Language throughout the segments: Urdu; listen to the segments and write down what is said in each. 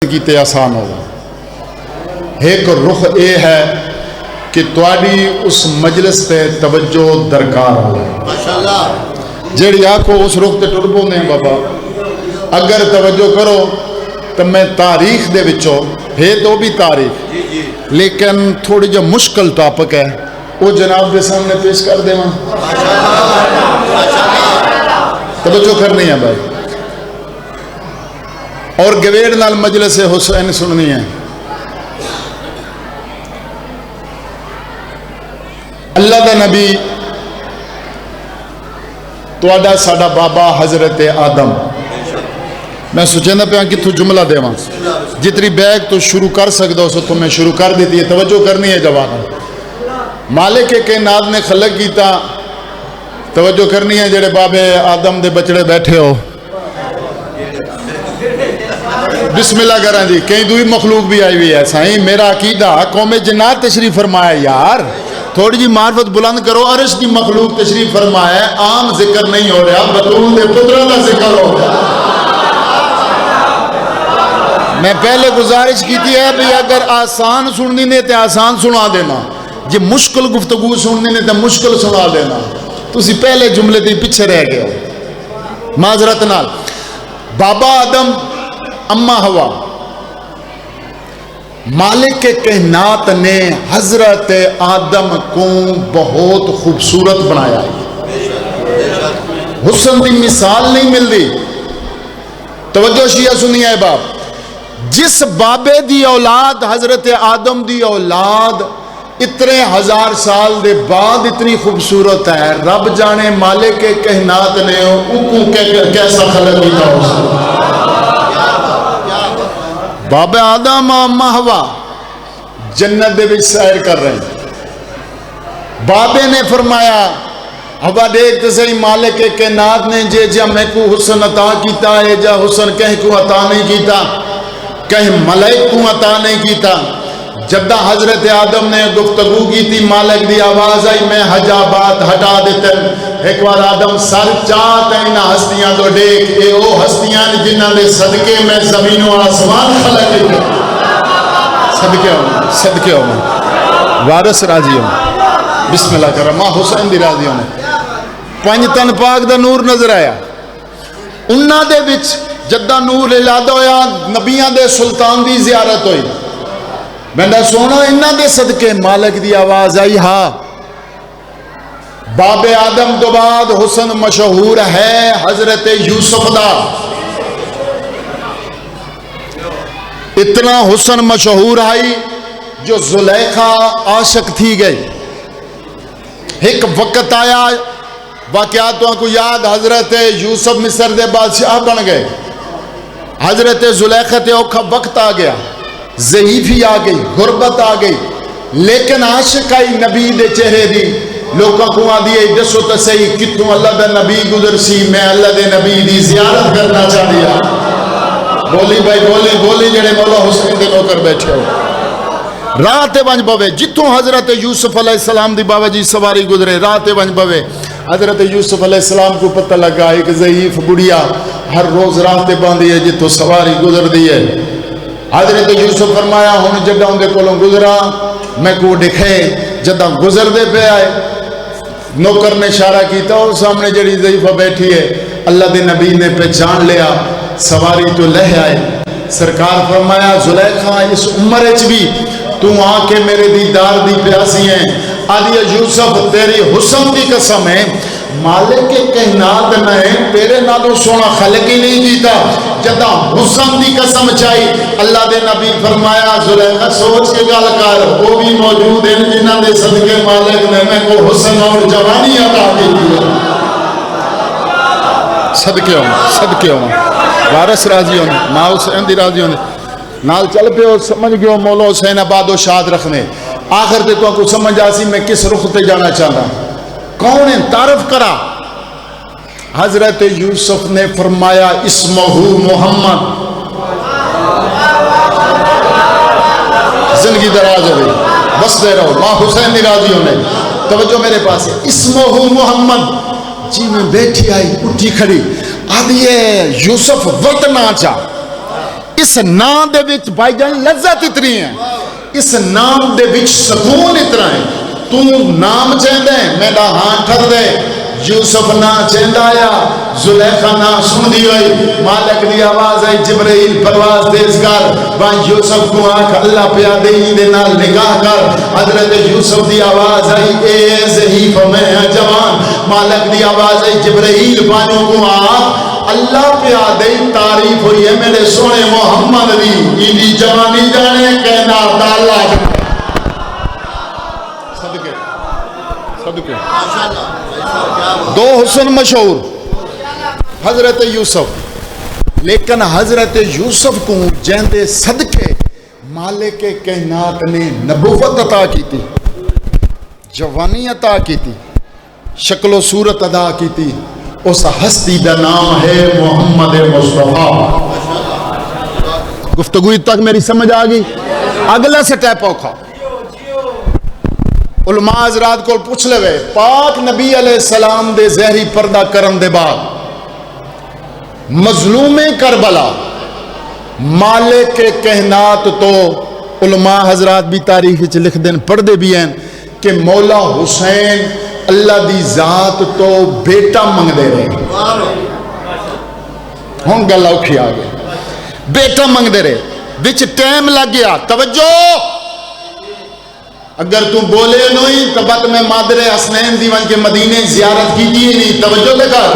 کیتے آسان ہوگا۔ ایک رخ اے ہے کہ تواڈی اس مجلس تے توجہ درکار ہو جیڑی آکھو اس رخ تے ٹر پوندے ہیں بابا اگر توجہ کرو تو میں تاریخ دے وچوں ہے تو بھی تاریخ لیکن تھوڑی جو مشکل ٹاپک ہے وہ جناب کے سامنے پیش کر دے ماں توجہ کرنی ہے بھائی اور گویڑ نال مجلس حسین سننی ہے۔ اللہ دا نبی تواڈا ساڈا بابا حضرت آدم میں سوچنا پیا کتوں جملہ دیواں جتنی بیگ تو شروع کر سکتا ہو سو تو میں شروع کر دیتی ہے توجہ کرنی ہے جواب مالک کائنات نے خلق کیتا توجہ کرنی ہے جڑے بابے آدم دے بچڑے بیٹھے ہو بسم اللہ کریں جی کئی دوئی مخلوق بھی آئی ہوئی ہے سائیں میرا عقیدہ قوم جنات تشریف فرمایا یار تھوڑی جی معرفت بلند کرو عرش دی مخلوق تشریف فرمایا عام ذکر نہیں ہو رہا بطول دے پترہ دا ذکر ہو رہا میں پہلے گزارش کی تھی ہے بھی اگر آسان سننی نے تے آسان سنا دینا جی مشکل گفتگو سننی نے تے مشکل سنا دینا تو اسی پہلے جملے دی پیچھے رہ گئے ہو معذرت نال بابا آدم اما ہوا مالک کائنات نے حضرت آدم کو بہت خوبصورت بنایا ہے حسن دی مثال نہیں ملتی توجہ شیعہ سنی ہے باپ جس بابے دی اولاد حضرت آدم دی اولاد اتنے ہزار سال دے بعد اتنی خوبصورت ہے رب جانے مالک کائنات نے اوکو کیسا خلق کیتا ہو سکتا بابا آدم اما ہوا جنت دے وچ سیر کر رہے ہیں بابے نے فرمایا ہوا دیکھ تے صحیح مالک کائنات نے جے میں کو حسن عطا کیتا ہے جا حسن کہیں کو عطا نہیں کیتا کہیں ملائک کو عطا نہیں کیتا جدہ حضرت آدم نے گفتگو کی تھی مالک دی آواز آئی میں حجابات ہٹا دیتے ایک بار آدم سر چاہتا ہے انہا ہستیاں تو دیکھ اے او ہستیاں جنہاں دے صدقے میں زمین و آسمان خلق ہے صدقے ہوں وارث راضی ہوں بسم اللہ کرم ماں حسین دی راضی ہوں پنج تن پاک دا نور نظر آیا انہاں دے وچ جدہ نور الادہ ہویا نبیان دے سلطان دی زیارت ہوئی میں نے سونا انہاں دے صدقے مالک دی آواز آئی ہاں باب آدم تو بعد حسن مشہور ہے حضرت یوسف دا اتنا حسن مشہور ہے جو زلیخا عاشق تھی گئی ایک وقت آیا واقعاتوں کو یاد حضرت یوسف مصر دے بادشاہ بن گئے حضرت زلیخا تے اوکھا وقت آ گیا ضعیفی آ گئی غربت آ گئی لیکن عاشق آئی نبی دے چہرے دی لوگوں کو آدھی ہے دسو تو صحیح کتوں اللہ دے نبی گزر سی میں اللہ دے نبی دی زیارت کرنا چاہ دیا بولی بھائی بولی جڑے مولا حسین دے نوکر بیٹھے ہو رات ونج بوے جتوں حضرت یوسف علیہ السلام دی بابا جی سواری گزرے رات ونج بوے حضرت یوسف علیہ السلام کو پتہ لگا ایک ضعیف بڑیا ہر روز رات باندھی ہے جتوں سواری گزر دی ہے حضرت یوسف فرمایا ہوں جدہ ان دے کولوں گزرا میں کو دکھے جدہ گزر دے پہ آئے نوکر نے اشارہ کیتا اور سامنے جڑی ضعیفہ بیٹھی ہے اللہ دے نبی نے پہچان لیا سواری تو لہ آئے سرکار فرمایا زلیخا اس عمر اچ بھی تو آ کے میرے دیدار دی پیاسی ہیں آدھیا یوسف تیری حسن دی قسم ہے مالک کائنات نے تیرے نالوں سونا خلق ہی نہیں کیتا جدہ حسن دی قسم چاہی اللہ دے نبی فرمایا زلیخا سوچ کے گل کر وہ بھی موجود ہیں جنہاں دے صدقے مالک نے میں کو حسن اور جوانی عطا کی دیا صدقے ہوں وارث راضی ہوں ماں حسین دی راضی ہوں نال چل پہ ہو سمجھ گئے ہو مولا حسین آباد و شاد رکھنے آخر تے تو کو سمجھ آسی میں کس رخ تے جانا چاہتا کون ہے تعارف کرا حضرت یوسف نے فرمایا اسمہ محمد زندگی دراز ہوئی بس دے رہو ماں حسین دی راضی ہونے توجہ میرے پاس ہے اسمہ محمد جی میں بیٹھی آئی اٹھی کھڑی آدھی ہے یوسف وقت نہ چاہ اس نام دے وچ بھائی جان لذت اتنی ہے، اس نام دے وچ سکون اتنا ہے. تو نام چاہتا ہے میرا ہاں ٹھر دے. یوسف نہ چاہتا آیا، زلیخا نہ سن دی ہوئی، مالک دی آواز آئی جبرائیل پرواز تیز کر. وہاں یوسف کو آنکھ اللہ پیا دئی دے نال نگاہ کر. حضرت یوسف دی آواز آئی اے ضعیف میں جوان. مالک دی آواز آئی جبرائیل پانیوں کو آنکھ اللہ پیا دئی تعریف ہوئی ہے میرے سونے محمد دی. ایدی جوانی جانے کہنا دالا صدقے صدقے. دو حسن مشہور حضرت یوسف، لیکن حضرت یوسف کو جیندے صدقے مالک کائنات نے نبوت عطا کی تھی، جوانی عطا کی تھی، شکل و صورت ادا کی تھی. اس ہستی دا نام ہے محمد مصطفیٰ. گفتگو تک میری سمجھ آ گئی؟ اگلا سٹیپ اوکھا. علماء حضرات کو پوچھ لے پاک نبی علیہ السلام دے زہری پردہ کرن دے بعد مظلوم کربلا مالک کائنات تو علماء حضرات بھی تاریخ وچ لکھ دین پڑھ دے بھی ہیں کہ مولا حسین اللہ دی ذات تو بیٹا منگ دے رہے. ہوں گل اوکھی آ گئی. بیٹا منگ دے رہے وچ ٹائم لگ گیا. توجہ، اگر تو بولے نہیں تو بات میں مادر حسنین دیوان کے مدینے زیارت کی دی نہیں. توجہ دے کر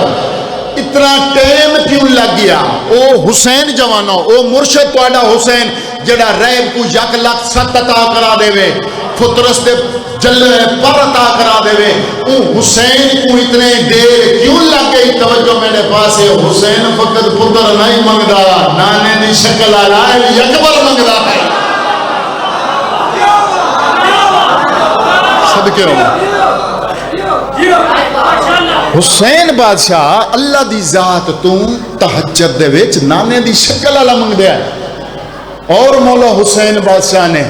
اتنا ٹائم کیوں لگ گیا؟ او حسین جوانو، او مرشد توڑا حسین جڑا ریب کو یک لاکھ 7 عطا کرا دے وے، فطرس دے جلوے پر عطا کرا دے وے. او حسین کو اتنے دیر کیوں لگ گئی؟ توجہ میرے پاس ہے. حسین فقط پتر نہیں منگدا، نانے دی شکل آلائے یکبر منگدا ہے. صدقے رہو. حسین بادشاہ اللہ دی ذات تو تہجد دے وچ نانے دی شکل والا منگ دیا ہے. اور مولا حسین بادشاہ نے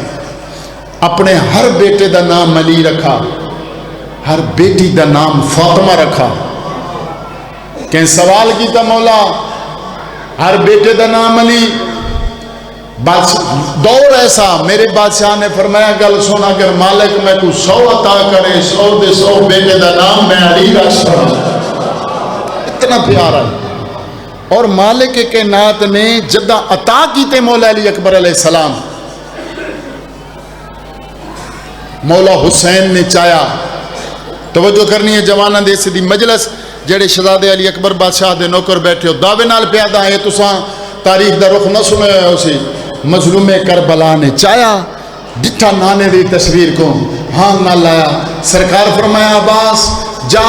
اپنے ہر بیٹے دا نام علی رکھا، ہر بیٹی دا نام فاطمہ رکھا. کہ سوال کیتا مولا ہر بیٹے دا نام علی. دور ایسا میرے بادشاہ نے فرمایا گل سونا اگر مالک میں کو 100 عطا کرے 100 دے 100 بیٹے دا نام میں علی رکھتا. اتنا پیارا ہے. اور مالک کائنات نے جدہ عطا کیتے مولا علی اکبر علیہ السلام، مولا حسین نے چاہیا. توجہ کرنی ہے جوانہ دے سی دی مجلس جڑے شہزادے علی اکبر بادشاہ دے نوکر بیٹھے ہو دعوے نال پیادا ہے. تساں تاریخ دا رخ نہ سنے ہو سی. مظلوم کربلا نے چاہیا ڈٹھا نانے دی تصویر کو ہاں نہ لایا. سرکار فرمایا عباس جا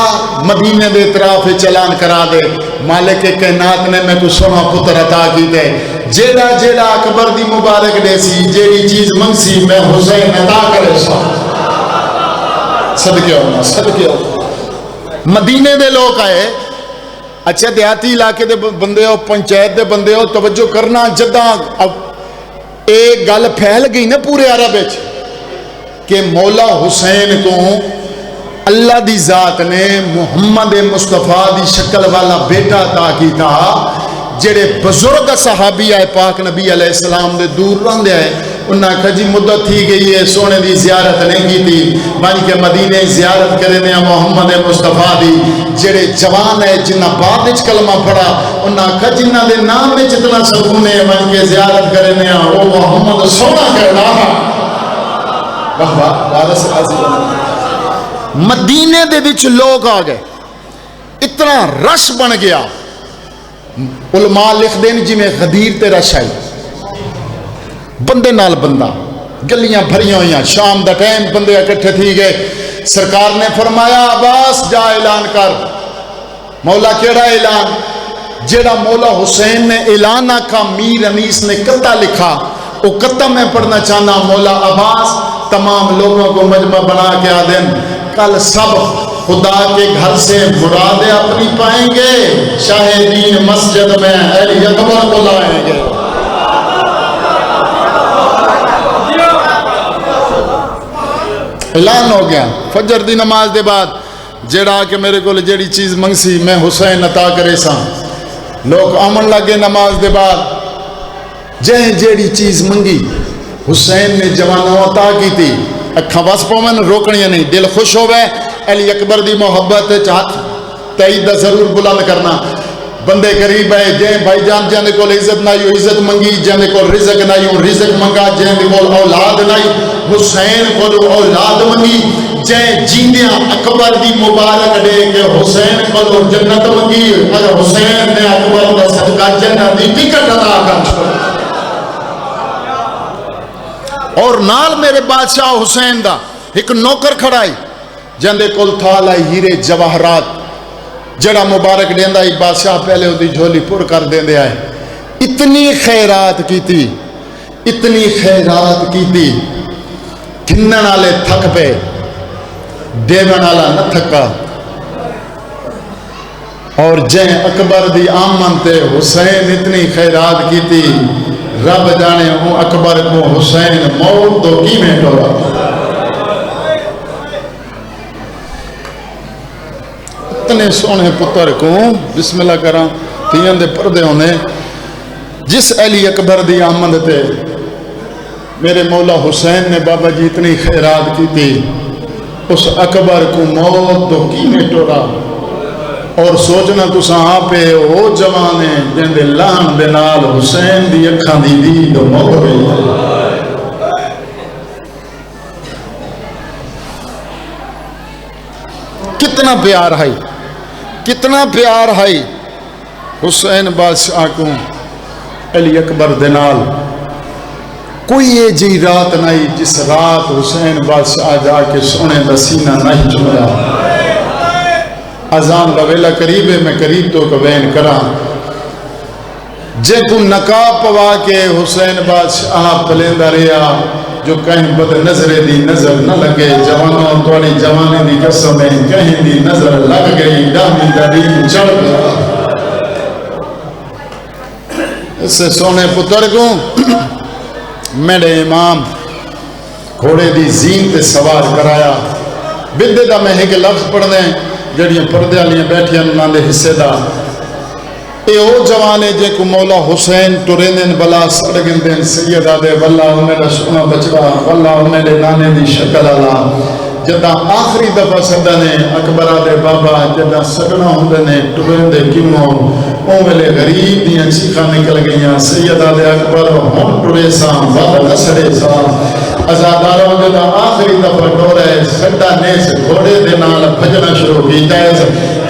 مدینے دے اطراف چلان کرا دے. مالک کائنات نے میں کو سونا پتر عطا کی دے. جیڑا جیڑا اکبر دی مبارک دے سی جیڑی چیز منگ سی میں حسین عطا کرے سا. صدقے ہونا صدقے ہونا. مدینے دے لوگ آئے، اچھا دیہاتی علاقے دے بندے ہو، پنچایت دے بندے ہو، توجہ کرنا. جدہ اب ایک گل پھیل گئی نا پورے عرب وچ کہ مولا حسین کو اللہ دی ذات نے محمد مصطفیٰ دی شکل والا بیٹا عطا کیتا. جڑے بزرگ صحابی آئے پاک نبی علیہ السلام دے دور رہندے آئے انہاں کہا جی مدت تھی گئی ہے سونے دی زیارت نہیں کی تھی بن کے مدینے زیارت کرنے محمد مصطفیٰ دی. جڑے جوان ہے جنہ بعد وچ کلمہ پڑھا انہاں کہا جنہ دے نام وچ اتنا سکون ہے بن کے زیارت کرنے وہ محمد سونا کہنا. واہ واہ وارث عزیز. مدینے دے وچ لوگ آ گئے، اتنا رش بن گیا. علماء لکھ دین جی میں غدیر تے رش آئی، بندے نال بندہ، گلیاں بھریاں ہوئیاں. شام دا ٹائم بندے اکٹھے تھی گئے. سرکار نے فرمایا عباس جا اعلان کر. مولا کیڑا اعلان؟ جیڑا مولا حسین نے اعلان آکھا میر انیس نے قطع لکھا وہ قطع میں پڑھنا چاہنا. مولا عباس تمام لوگوں کو مجمع بنا کے آدن کل سب خدا کے گھر سے مرادیں اپنی پائیں گے، شاہدین مسجد میں علی اکبر کو لائیں گے. اعلان ہو گیا. فجر دی نماز دے بعد جڑا کہ میرے کو جڑی چیز منگسی میں حسین عطا کرے سا. لوگ آمن لگے نماز دے بعد. جہیں جیڑی چیز منگی حسین نے جوانوں عطا کی تھی. اکھاں بس پومن روکنیاں نہیں. دل خوش ہوئے علی اکبر دی محبت ہاتھ تائید دا ضرور بلند کرنا. بندے قریب ہے جیں بھائی جان جہاں کو عزت نہ ہو عزت منگی, جہاں کو رزق نہ ہو رزق منگا, جہاں کو اولاد نہ ہو حسین کو اولاد منگی. جیں جیندیاں اکبر دی مبارک دے کہ حسین کو جنت منگی. اگر حسین نے اکبر دا صدقہ جنت دی ٹکٹ ادا کر چھوڑا. اور نال میرے بادشاہ حسین دا ایک نوکر کھڑائی جندے کول تھال آئی ہیرے جواہرات جڑا مبارک دیندہ ہی بادشاہ پہلے ہوتی جھولی پور کر دیندے آئے. اتنی خیرات کی تھی, اتنی خیرات کی تھی, گھنن والے تھک پہ دیون والا نہ تھکا. اور جیں اکبر دی آمن تے حسین اتنی خیرات کی تھی, رب جانے ہوں اکبر کو حسین موت تو کی میں ٹورا. اتنے سونے پتر کو بسم اللہ کراں تین دے پردے ہونے. جس علی اکبر دی آمد تے میرے مولا حسین نے بابا جی اتنی خیرات کی تھی, اس اکبر کو موت تو کی میں ٹورا. اور سوچنا تو سہاں پہ وہ جوانے جن دے لان دے نال حسین دی اکھاں دی دید موت گئی. کتنا پیار ہے, کتنا پیار ہے حسین بادشاہ کو علی اکبر دے نال. کوئی یہ جی رات نہیں جس رات حسین بادشاہ جا کے سونے دا سینہ نہیں چمیا. اذان دا ویلا قریب ہے, میں قریب تو کبین کراں. جے کو نقاب پوا کے حسین بادشاہ پلیندہ رہا جو کہیں بد نظرے دی نظر نہ لگے. جوانوں توڑی جوانے دی قسمیں کہیں دی نظر لگ گئی. ڈامی داری چڑھ گیا. اس سے سونے پتر کو میرے امام گھوڑے دی زین تے سوار کرایا. بدے دا میں ایک لفظ پڑھ دیں جڑیاں پردے والیاں بیٹھیاں انہاں دے حصے دا. اے او جوانے جے کو مولا حسین ٹرینن بلا سڑ گندین سیدہ دے واللہ انہیں دا سونا بچڑا واللہ انہیں دے نانے دی شکل اللہ. جدہ آخری دفعہ سدہ نے اکبرہ دے بابا جدہ سگنا ہوندے نے ٹرین دے کیموں او ملے غریب دیاں چیخا نکل گئیاں. سیدہ دے اکبر ہون ٹرے سام وقت نسڑے سام ازاداروں جدہ آخری دفعہ ٹورے سڈا نیس گھوڑے دے نال بھجنا شروع کی تیز.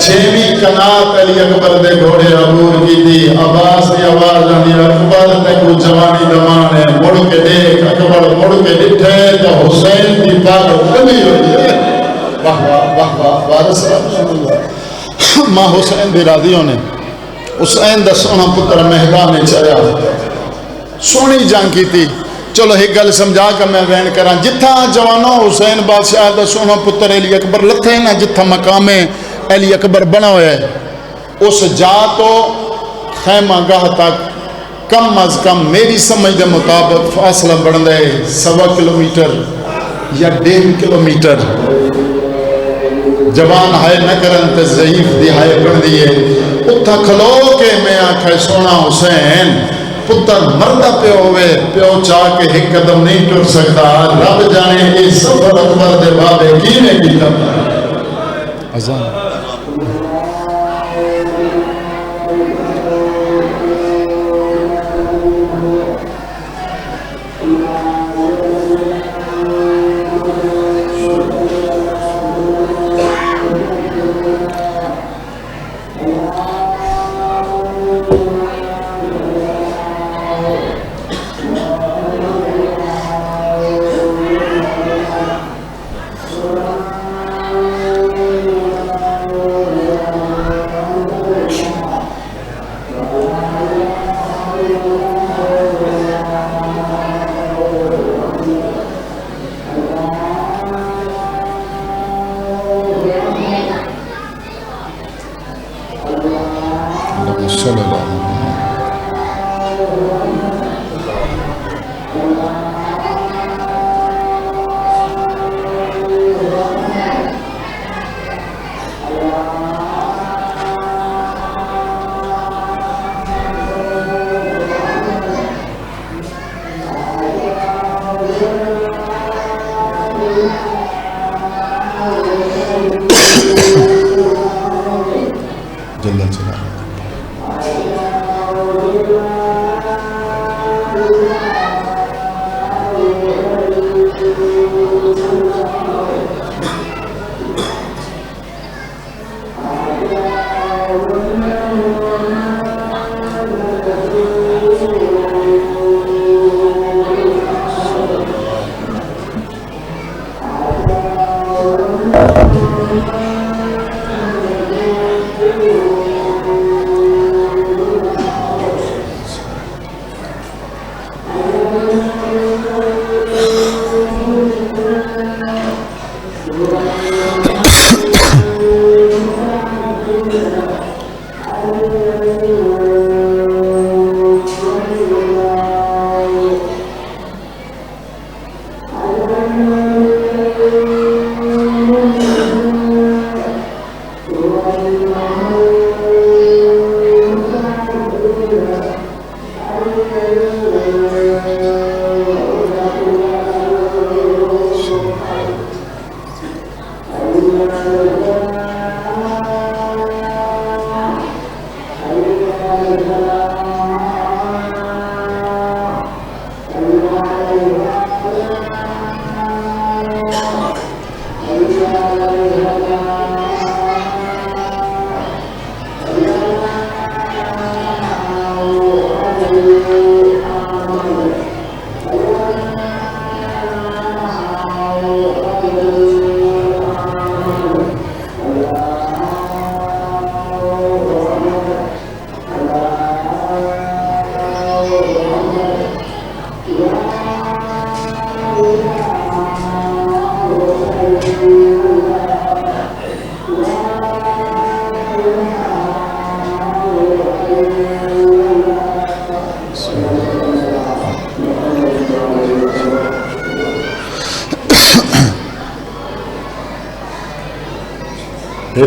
چھویں کنات علی اکبر دے گھوڑے عبور کی دی. عباس دی آواز آنی اکبر تے کو جوانی دمانے مڑ کے دیکھ. اکبر مڑ کے ڈٹھے تو حسین دی پاک کمی ہوئی ہے. واہ واہ واہ وارث اللہ. ماں حسین دی راضی ہونے حسین دا سونا پتر مہبا نے چایا سونی جان کی تھی. چلو ایک گل سمجھا کر میں وین کراں. جتھا جوانوں حسین بادشاہ دا سونا پتر علی اکبر لتھے نا جتھا مقام علی اکبر بنا ہوئے اس جا تو خیمہ گاہ تک کم از کم میری سمجھ دے مطابق فاصلہ بڑھ دے 1.25 کلومیٹر یا 1.5 کلومیٹر. جوان ہائے نہ کرن تے ضعیف دی ہائے بڑھ دیئے. اتھا کھلو کے میں آنکھیں سونا حسین پتر مردہ پہ ہوئے پیو چاہ کے ایک قدم نہیں ٹر سکتا. رب جانے اس سفر اکبر دے بابے کینے کی تب ازان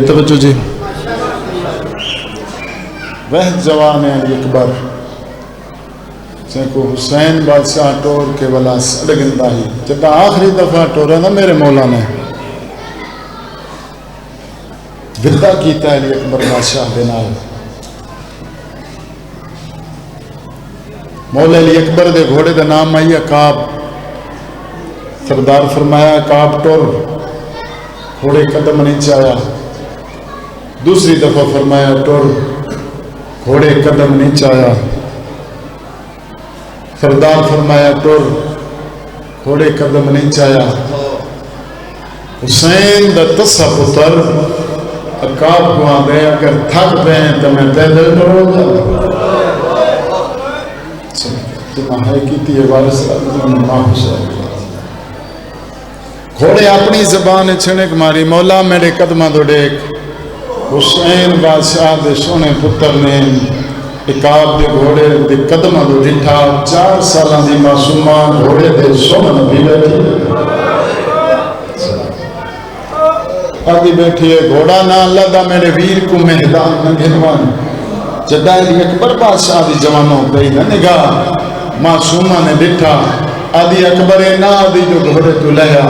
توجہ جی وہ جوان علی اکبر کو حسین بادشاہ ٹور کے والا سڑگندہ ہی جب آخری دفعہ ٹورا نا میرے مولا نے ودا کیتا علی اکبر بادشاہ دے نال مولا علی اکبر دے گھوڑے دا نام آئی عقاب سردار فرمایا عقاب ٹور گھوڑے قدم نہیں چاہیا دوسری دفعہ فرمایا ٹور گھوڑے قدم نہیں چاہیا سردار فرمایا ٹور گھوڑے قدم نہیں چاہیا حسین دا تسا پتر عقاب کو آدھے اگر تھک پہیں تو میں پیدل ٹرو جا تمہیں کی تھی وارث ماں حسین گھوڑے اپنی زبان چھنک ماری مولا میرے قدمہ دو ڈیک حسین بادشاہ دے سونے پتر نے عقاب دے گھوڑے دے قدمہ دو ڈٹھا 4 سالہ دی معصومہ گھوڑے دے سونے نبی بیٹھی آگی بیٹھی ہے گھوڑا نہ اللہ دا میرے ویر کو مہدان نہ گھنوان جدائی دی اکبر بادشاہ دی جوانوں پہ نہ نگاہ معصومہ نے ڈٹھا آدھی اکبر نا آدھی جو گھوڑے تو لیا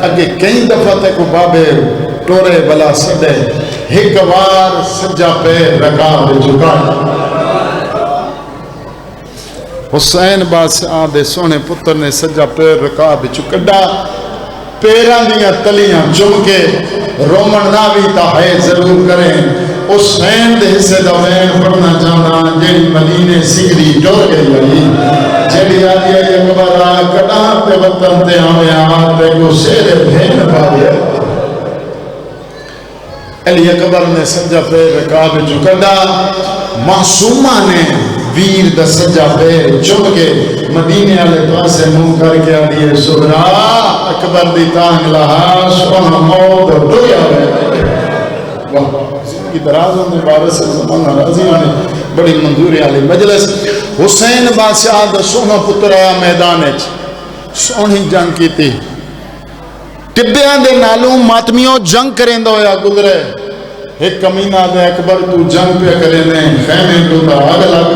اگے کئی دفعہ تک بابے ٹورے بلا سدے ایک وار سجا پہ رکاب جھکا حسین بادشاہ دے سونے پتر نے سجا پہ رکاب چکڑا پیران دیا تلیاں چم کے رومن ناوی تا ہے ضرور کریں حسین دے حصے دوین پڑھنا چاہنا جیڑی مدینے سگری ڈور گئی بھئی جیڑی آدھی اکبر کڑا تے وطن تے آوے آتے کو سیر بھین پاوے علی اکبر نے سجا پہ رکاب چکڑا معصومہ نے ویر دا سجا پہ چم کے مدینے آلے پاسے منہ کر کے آدھی سہرا اکبر دی تانگ لہا سونا موت ڈوئی آوے کی درازوں میں بارس زمان راضی آنے بڑی منظوری آلی مجلس حسین بادشاہ دا سونا پتر آیا میدانے سونی جنگ کی تھی ٹبیاں دے نالوں ماتمیوں جنگ کریں دو یا گزرے ایک کمینہ دے اکبر تو جنگ پہ کریں دے خیمے تو دا آگ لگ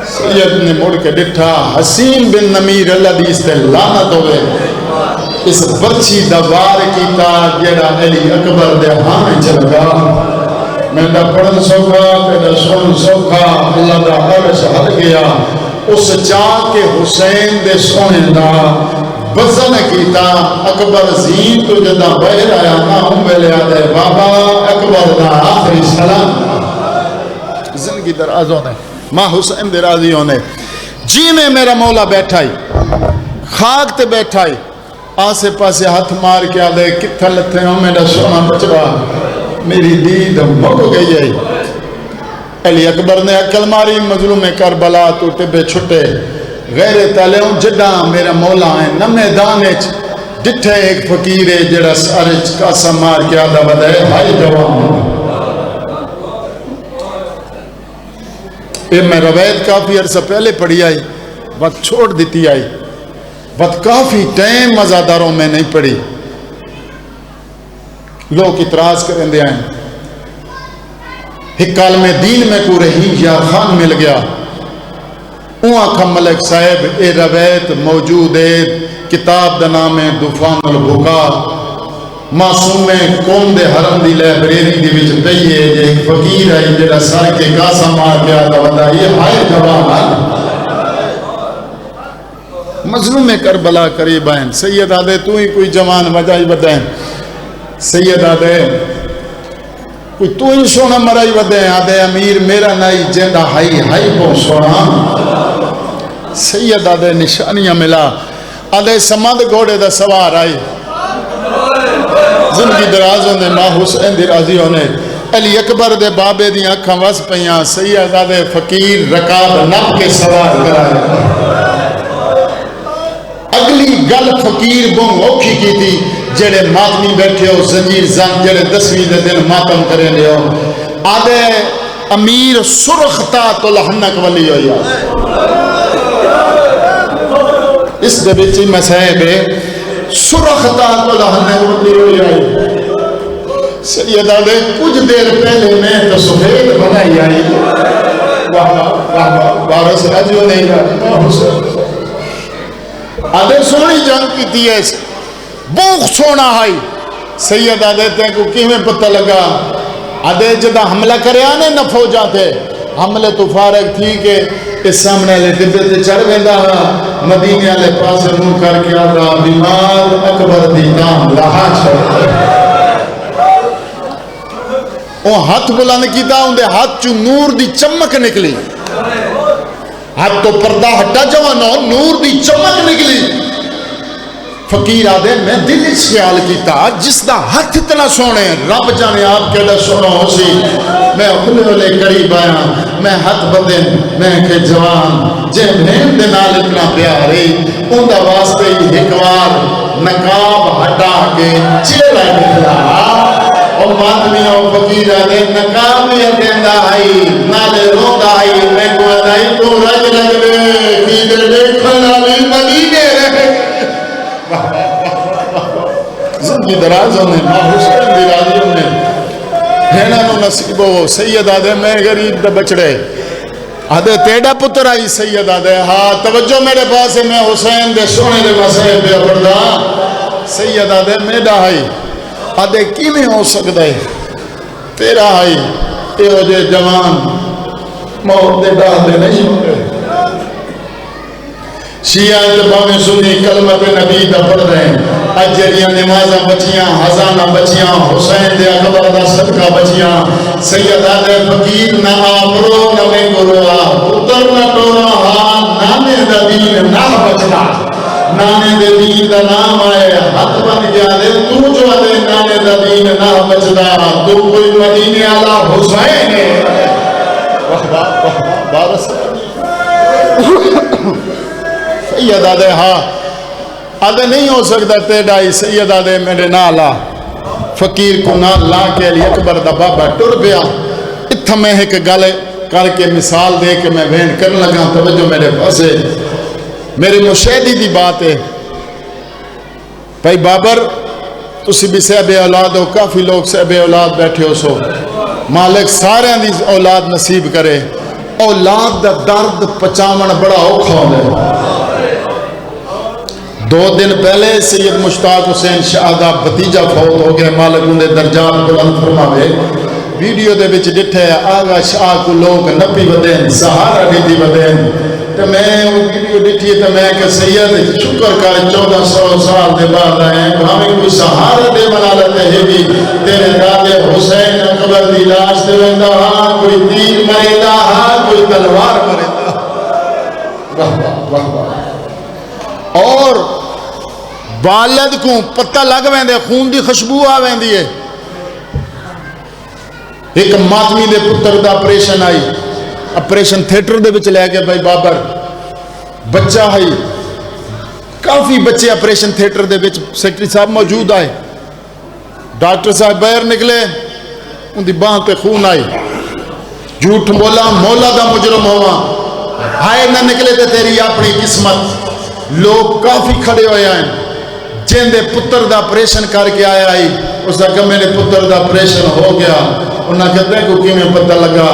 سید نے مڑ کے ڈٹھا حسین بن نمیر اللہ دیس تے لانت ہوئے اس برچی دوار کیتا جیڑا علی اکبر دے ہاں چلگا میں دا پڑھن سوکھا تیرا سن سوکھا اللہ دا عرش ہل گیا اس چاہ کے حسین دے سونے دا بزن کیتا اکبر زین تو جدہ بہر آیا نا ہم ویلے آدھے بابا اکبر دا آخری سلام زندگی درازوں نے ماں حسین دے راضی ہونے جی میں میرا مولا بیٹھائی خاک تے بیٹھائی آسے پاسے ہاتھ مار کے آدھے کتھا لتے ہوں میرا سونا بچڑا میری دید مک گئی ہے علی اکبر نے عقل ماری مظلوم کربلا تو ٹبے چھٹے غیر تعلیوں جڈا میرا مولا ہے نہ میدانے ڈٹھے ایک فقیر ہے جڑا سارج کاسا مار کے آدھا بدائے بھائی جوان میں روایت کافی عرصہ پہلے پڑھی آئی وقت چھوڑ دیتی آئی وقت کافی ٹائم مزاداروں میں نہیں پڑھی لوگ اعتراض کریں دے آئیں ایک کالم دین میں کو رحیم یار خان مل گیا آنکھا ملک صاحب اے روایت موجود ہے کتاب دا نام ہے دفان البکا معصوم قوم دے حرم دی لائبریری دی وچ پئی ہے جے ایک فقیر ہے جڑا سر کے کاسا مار کے آتا بندہ یہ ہائے جوان مظلوم کربلا قریب آئیں سید آدھے تو ہی کوئی جوان وجائی بدائیں سید آدھے کوئی تو ہی سونا مرائی بدائیں آدھے امیر میرا نائی جیندہ ہائی ہائی پوں سونا سید آدھے نشانیاں ملا آدھے سماد گھوڑے دا سوار آئی زندگی درازوں نے ماں حسین دی راضی ہونے علی اکبر دے بابے دی آنکھاں وس پیاں سید آدھے فقیر رکاب نب کے سوار کرائے اگلی گل فقیر بہت اوکھی کی تھی جڑے ماتمی بیٹھے ہو زنجیر زن جڑے 10ویں دے دن ماتم کریں لے ہو آدھے امیر سرخطات الحنک ولی ہوئی اس دے بیچی مسائب سرخطات الحنک ولی ہوئی آئی سیدہ دے کچھ دیر پہلے میں تو سفید بنائی آئی وارس راجیو نہیں رہا آدھے سونی جنگ کی تھی ایسے بوخ سونا آئی سید آدھے تے کو کیویں پتہ لگا آدھے جدہ حملہ کرے آنے نہ فوجا تھے حملے تو فارغ تھی کہ اس سامنے لے ڈبے تے چڑھ گئے مدینے والے پاس منہ کر کے آدھا بیمار اکبر دی نام لہا چھوڑ وہ ہاتھ بلند کیتا اندے ہاتھ چو نور دی چمک نکلی ہاتھ تو پردہ ہٹا جوانو نور دی چمک نکلی فقیر آدھے میں دل اس خیال کیتا جس دا ہاتھ اتنا سونے رب جانے آپ کے لئے سونا ہو سی میں اپنے لے قریب آیا میں ہاتھ بدن میں کہ جوان جے بہن دے نال اتنا پیاری ان دا واسطے ہی ہکوار نقاب ہٹا کے چہرہ نکلا اور ماتمی اور فقیر آدھے نقاب میں دیندہ آئی نالے روندہ آئی میں کو آدھائی تو رج رج لے کی دے دیکھنا بھی مدینے رہے زندگی درازوں نے ماں حسین درازوں نے ہینا نو نصیب ہو سید آدھے میں غریب دا بچڑے آدھے تیڑا پتر آئی سید آدھے ہاں توجہ میرے پاس ہے میں حسین دے سونے دے مسئلے پہ اپردہ سید آدھے میڈا آئی آدھے کی میں ہو سکتا ہے تیرا آئی اے ہو جے جوان موت دے ڈال دے نہیں ہوں گے شیعہ اتبامی سنی کلمت نبی دا پڑھ رہے ہیں اجریاں نمازہ بچیاں ہزانہ بچیاں حسین دے اکبر دا صدقہ بچیاں سیدہ دے فقیر نہ آبرو نہ میں گروہ اتر نہ ٹورا ہاں نانے دا دین نہ بچنا نانے دے دین دا نام آئے حد بن گیا دے تو جو دے نانے دا دین نہ بچنا تو کوئی مدینے آلہ حسین ہے بارس سید آدھے ہاں آدھے نہیں ہو سکتا تیڑائی سید آدھے میرے نالا فقیر کو نال لا کے علی اکبر دا بابا ٹر پیا اتھا میں ایک گالے کر کے مثال دے کے میں بہن کر لگا توجہ میرے پاس ہے میری مشاہدی دی بات ہے بھائی بابر تسی بھی صحب اولاد ہو کافی لوگ صحب اولاد بیٹھے ہو سو مالک سارے دی اولاد نصیب کرے اولاد دا درد پچامن بڑا اوکھا ہے 2 دن پہلے سید مشتاق حسین شاہ دا بھتیجا فوت ہو گیا مالک انہیں درجات بلند فرماوے ویڈیو دے وچ ڈٹھے آغا شاہ کو لوگ نپی ودین سہارا دیتی ودین تو میں وہ ویڈیو ڈٹھی تو میں کہ سید شکر کر 1400 سال دے بعد آئے ہیں ہمیں کوئی سہارا دے بنا لیتے ہیں بھی تیرے دادے حسین اکبر دی لاش دے وندہ ہاں کوئی تیر مریدہ ہاں کوئی تلوار مریدہ واہ واہ واہ اور والد کو پتہ لگ ویندے خون دی خوشبو آ ویندی ہے ایک ماتمی دے پتر دا آپریشن آئی آپریشن تھیٹر دے وچ لے کے بھائی بابر بچہ آئی کافی بچے آپریشن تھیٹر دے وچ سیکٹری صاحب موجود آئے ڈاکٹر صاحب باہر نکلے ان دی باں تے خون آئی جھوٹ بولا مولا دا مجرم ہوا ہائے نہ نکلے تے تیری اپنی قسمت لوگ کافی کھڑے ہوئے ہیں جن دے پتر دا آپریشن کر کے آیا آئی اس دا کہ میرے پتر دا آپریشن ہو گیا انہاں کہتے ہیں کو کی میں پتہ لگا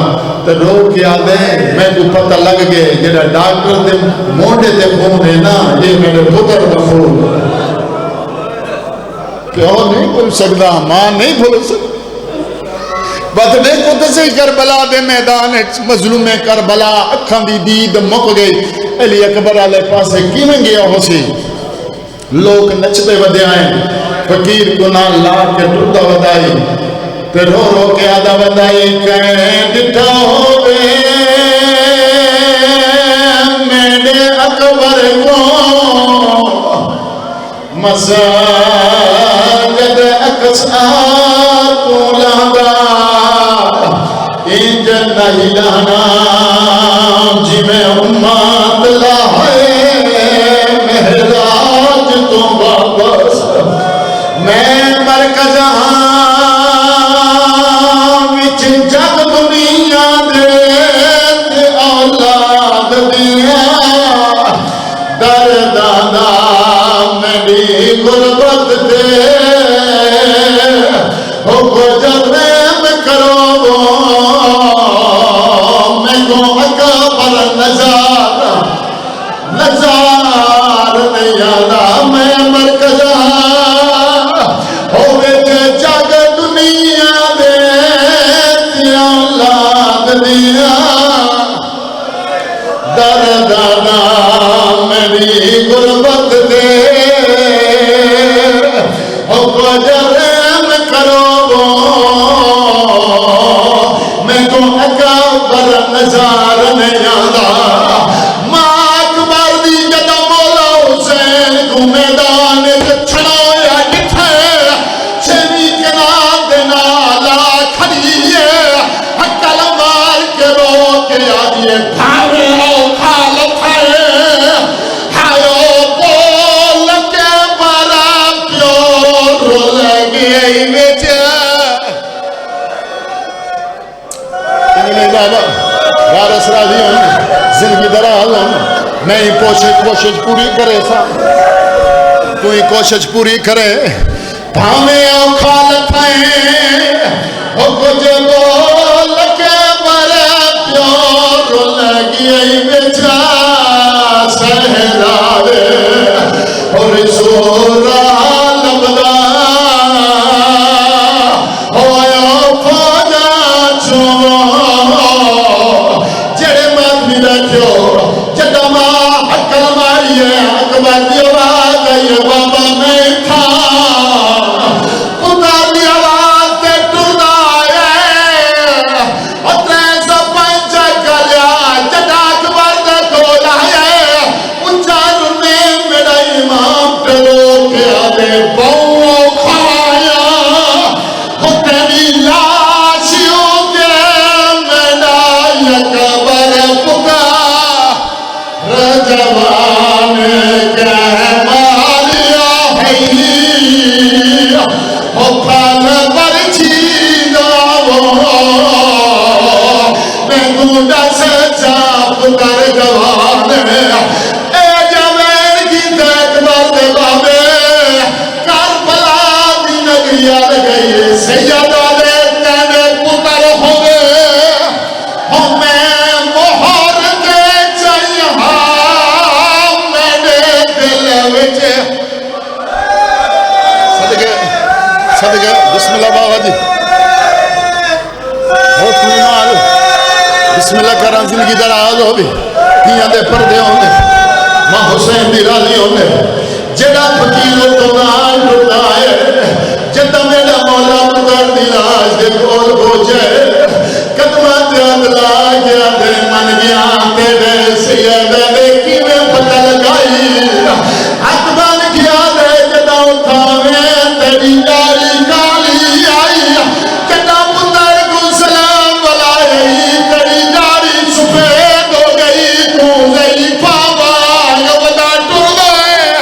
تو رو کے آدھے میں کو پتہ لگ گئے جیڑا ڈاکٹر دے موڑے دے خون ہے نا یہ میرے پتر دا خون کیوں نہیں بھول سکتا ماں نہیں بھول سکتا بات میں قدسی کربلا دے میدان مظلوم کربلا اکھاں دی دید مک گئی علی اکبر علیہ پاسے کی میں گیا ہو سی لوگ نچتے ودے آئیں فقیر کو نہ لا کے ٹردہ ودائی پھر رو رو کے آدھا ودائی کہیں ڈٹھا ہوئے میرے اکبر کو مساجد اقصار کو لہدا انجن نہیں لانا جی میں امت لائے مہراج تو کوشش پوری کرے سا تو ہی کوشش پوری کرے بھامے اوکھا لکھائیں او کچھ بول کے برے پیور لگی بچا سہراوے اور سورا لبدا ہویا فاجا چھو جڑے مات بھی رکھو جڑا ماں حق ماریے حق باتی آواز آئیے بابا میں تھا خدا دی آواز تے ٹوڑا آئے اتنے سا پنچا کریا جڑا اکبر دے کول آئے انچار میں میرا امام ٹرو کے آدھے بہو کھایا تیری لاشیوں کے میرا اکبر پکا رجوان کے ماریا ہے او پھل برچی داو میں گوڑا سے چاپ کر جوان اے جوین کی دیکھ بات بابے کربلا دی نگری آ گئی سیدہ دے تینے پتر ہوئے ہمیں مہر کے چاہیے میرے دل وچ صدقے بسم اللہ بابا جی ہو سنال بسم اللہ کران زندگی دراز ہو بھی کیاں دے پردے ہوندے ماں حسین دی راضی ہوندے جڑا فقیر تو نال ٹوٹا ہے جدا میرا مولا پتر دی لاش دے کول پہنچے قدمہ تے ادلا گیا دے من گیا تیرے سیدہ دے کی میں پتہ لگائی حق بن گیا دے جدا اٹھاوے تیری داری کالی آئی جدا پتر کو سلام بلائی تیری داری سفید ہو گئی تو زی پاوا یہ بدا ٹوڑ گئے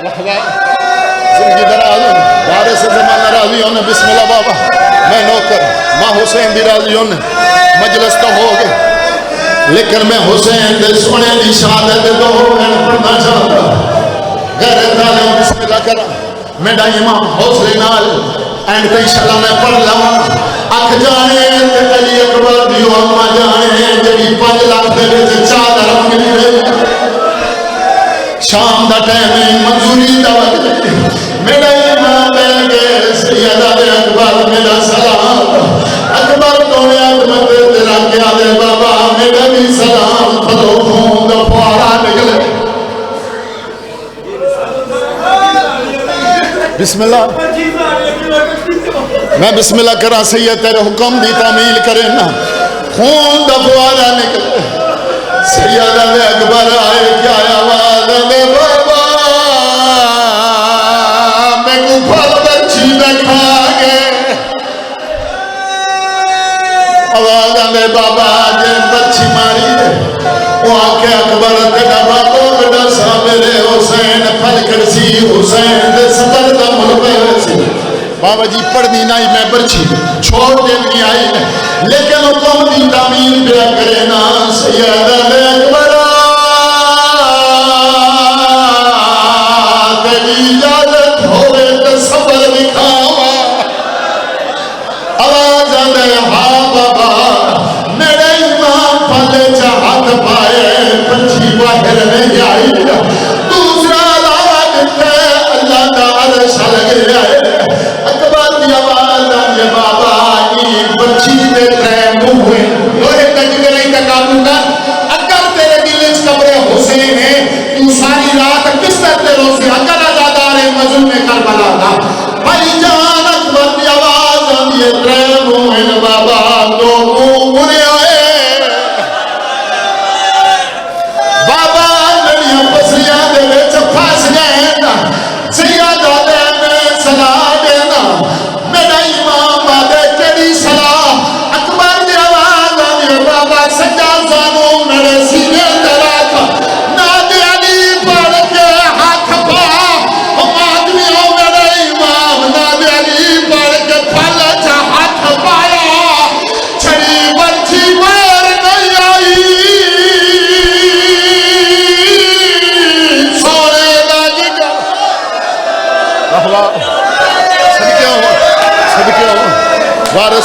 رحبہ زندگی دراز وارث زمانہ راضی ہونے بسم اللہ بابا میں نوکر ماں حسین دی راضی ہونے مجلس تو ہو گئے لیکن میں حسین دے سونے دی شہادت دو پڑھنا چاہتا غیر تعلیم بسم اللہ کرا میرا امام حوصلے نال اینڈ تے انشاءاللہ میں پڑھ لوں اکھ جانے تے علی اکبر دیو اما جانے جڑی 5 لاکھ دے وچ چادر ملی رہی شام دا ٹائم منظوری دا وقت میرا امام بیٹھ گئے سیدہ دے اکبر میرا سلام اکبر دونے عظمت تیرا کیا دے بابا میرا بھی سلام پھلو خون دا پوارا نکلے بسم اللہ میں بسم اللہ کرا سید تیرے حکم دی تعمیل کرے نا خون دا پوارا نکلے سیدہ دے اکبر آئے کیا آواز دے بابا میں کو پھل بچی دکھا گئے آواز دے بابا جن بچی ماری دے وہ آکے اکبر تیرا بابا بڑا سا میرے حسین پھل کرسی حسین دے صدر دا ملک سی بابا جی پڑھنی نہیں میں برچی چھوڑ دینی آئی لیکن حکم دی تعمیل پہ کرے نا سیدہ دے اکبر تیری اجازت ہوئے تو صبر دکھاوا آواز دے ہاں بابا میرے امام پھلے چاہت پائے پنچھی باہر نہیں آئی دوسرا لاغ تے اللہ کا عرش لگ جائے اکبر دی آواز آئے بابا ایک بچی دے ترے ہوئے لوہے تک نہیں تکابو کر اگر تیرے دل اس قبر حسین ہے تو ساری رات کس طرح تیروں سے اگر ازادار مظلوم کربلا تھا بھائی جان اکبر دی آواز آئے ترے ہوئے بابا دو منہ آئے بابا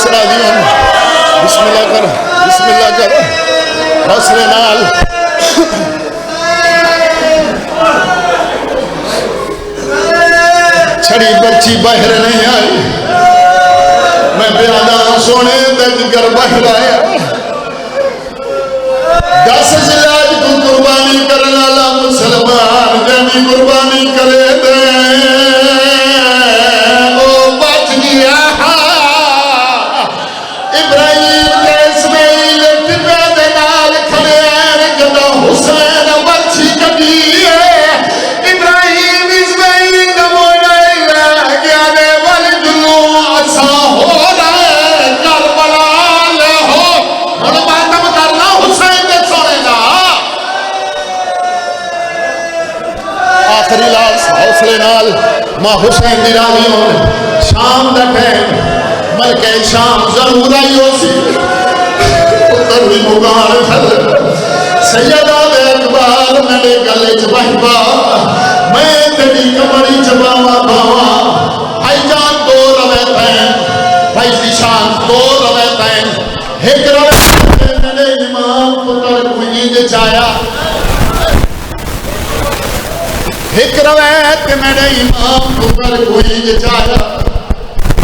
سے راضی ہوں بسم اللہ کر بسم اللہ کر حوصلے نال چھڑی برچی باہر نہیں آئی میں بیادہ سونے تک گر باہر آیا 10 ضلع کو قربانی کرنا لا مسلمان جنی قربانی کرے دے او بچ گیا ابراہیم کے اسماعیل ٹپے دے نال کھڑے ہیں جدا حسین برچی کبھی ہے ابراہیم اسماعیل کا موڑا گیا دے والی جلو ایسا ہو رہا ہے کربلا لے ہو اور ماتم کرنا حسین دے سونے گا آخری لاس حوصلے نال ماں حسین دی راضی ہوں شام دا ٹائم ملکہ شام ضرور آئی ہو سی اتر بھی مقار کھل سیدہ دے اکبار میرے گلے چبہبا میں تیری کمری چباوا باوا بھائی جان دو رویتیں بھائی زیشان دو رویتیں ایک رویت میرے امام پتر کوئی جایا ایک رویت میرے امام پتر کوئی جایا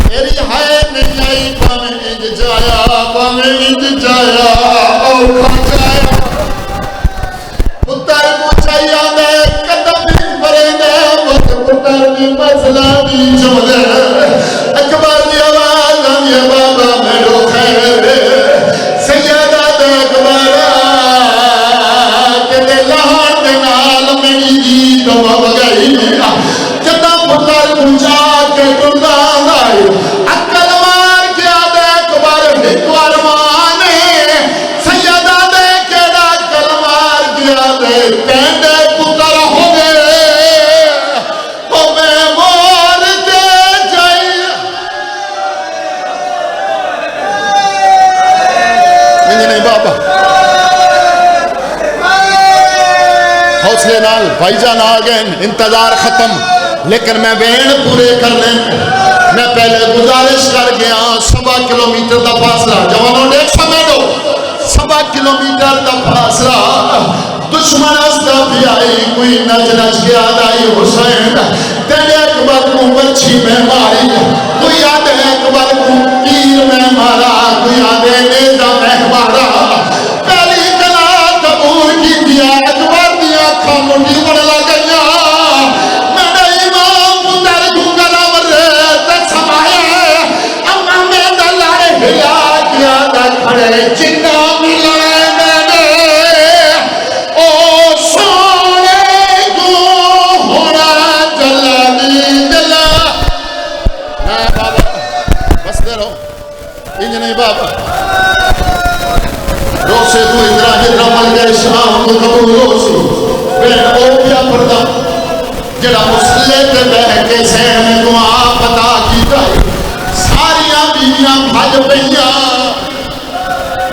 میری ہائے نہیں آئی پاویں انج جایا اور جایا پتر کو چاہیا دے قدم بھی بھرے دے پتر بھی مسئلہ بھی چولے اکبر دی آواز آنیا بابا میرو خیر سیدہ دے اکبر کہ دے لہان دے نال میری دی دوا بگئی جدا پتر کو چاہ کے ٹردان آئی اکل مار کیا دے اکبر بھکوار مانے سیدہ دے کیڑا اکل مار کیا دے کہنے پتر ہوئے ہمیں مار دے جائے نہیں بابا حوصلے نال بھائی جان آگئے انتظار ختم لیکن میں وین پورے کرنے میں پہلے گزارش کر گیا 7 کلومیٹر دا فاصلہ جوانوں نے سمجھ دو 7 کلومیٹر دا فاصلہ دشمن استا بھی آئی کوئی نچ نچ کے آدائی حسین تیرے اکبر کو برچی میں ماری کوئی آدھے اکبر کو تیر میں مارا کوئی آدھے نیزہ میں مارا پہلی کلا قبول کی دیا اکبر دیا خاموٹی بڑھ لگیا میرے امام پتر دھونگا نامر تک سمایا اما میں دلائے ہلا کیا دا کھڑے جنہ ملائے میں او سونے کو ہونا جلانی دلا بابا بس دے رہو انج نہیں بابا روسے تو ابراہیم رمال گئے شام کو قبول روسی بین او کیا پردہ جڑا مسلح تے بہ کے سین میں دعا پتا کی جائے ساریاں بیویاں بھاج پہیاں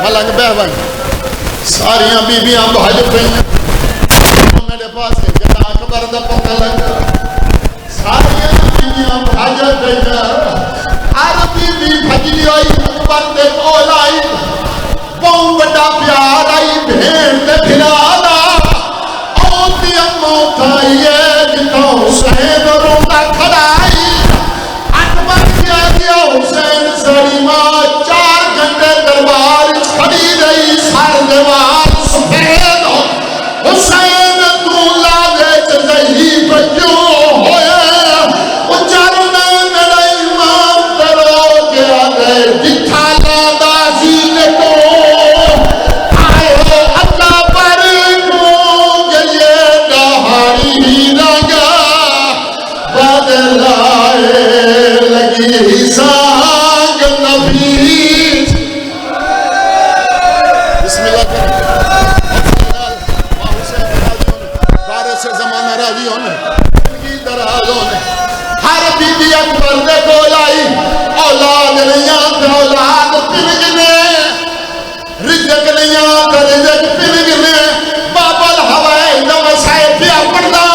ملنگ بہ بھائی ساریاں بیویاں بھاج پہیاں میرے پاس ہے جڑا اکبر دا پتہ لگا ساریاں بیویاں بھاج پہیاں ہر بیوی بھجلی ہوئی اکبر دے کول آئی پاؤں بڑا پیار آئی بھین تے پھرادا آتی موت آئی ہے جتا حسین روتا کھڑائی اکبر کیا دیا حسین ساری ماں 4 گھنٹے دربار کھڑی رہی سر دیوار سفید حسین تو لاغے چزہی پر کیوں ہوئے وہ چاروں نے میرا امام کرو کیا دے جتھا لادا زین کو سانگ نبیت بسم اللہ کریں بارے سے زمانہ راضی ہونے کی دراز ہونے ہر بی بی اکبر دے گولائی اولاد نہیں آتا اولاد پنگنے رزق نہیں آتا رزق پنگنے بابل ہوائے نوسائے پیا پڑھنا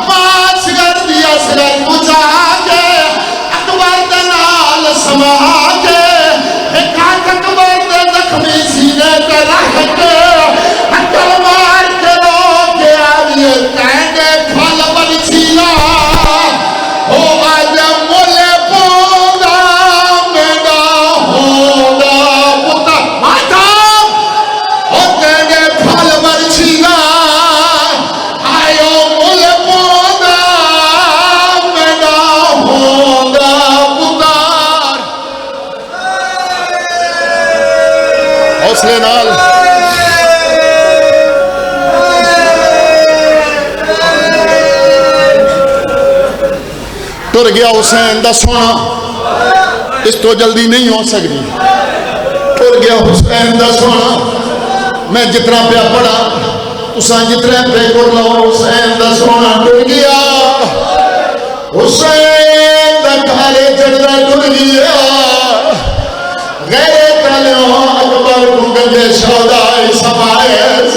ماں سگر دیا سگر مجھا کے اکبر دنال سما کے حوصلے نال ٹر گیا حسین دا سونا اس تو جلدی نہیں ہو سکتی ٹر گیا حسین دا سونا میں جتنا پیا پڑھا تساں جتنا پہ کر لو حسین دا سونا ٹر گیا حسین دا کالے چڑھنا ٹر گیا غیر تلیوں اکبر کو گنجے شہدائی سمائز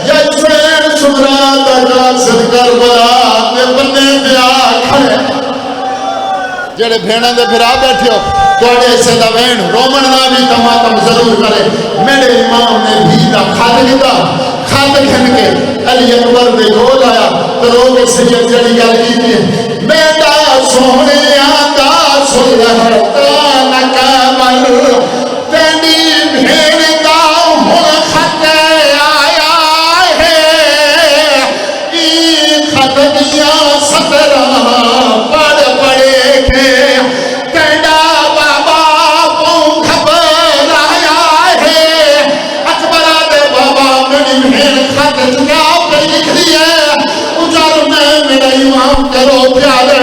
یجوین سمرا دا قاصد کربلا میں بننے پیا کھڑے جڑے بھیڑاں دے پھرا بیٹھے ہو توڑے سے دا وین رومن دا بھی تماتم ضرور کرے میرے امام نے بھی دا خط لکھا خط کھن کے علی اکبر دے گول آیا تو روگ سید جڑی گل کی دیئے میڈا سونے آتا سلحتا نکامل تینی بھیڑ دا ہن خط آیا ہے ای خط دیا سترہ پڑھ پڑے کے تینڈا بابا پوں خبر آیا ہے اکبرہ دے بابا میری بھیڑ خط کیا پہ لکھ دیئے اجار میں میرا امام کرو پیارے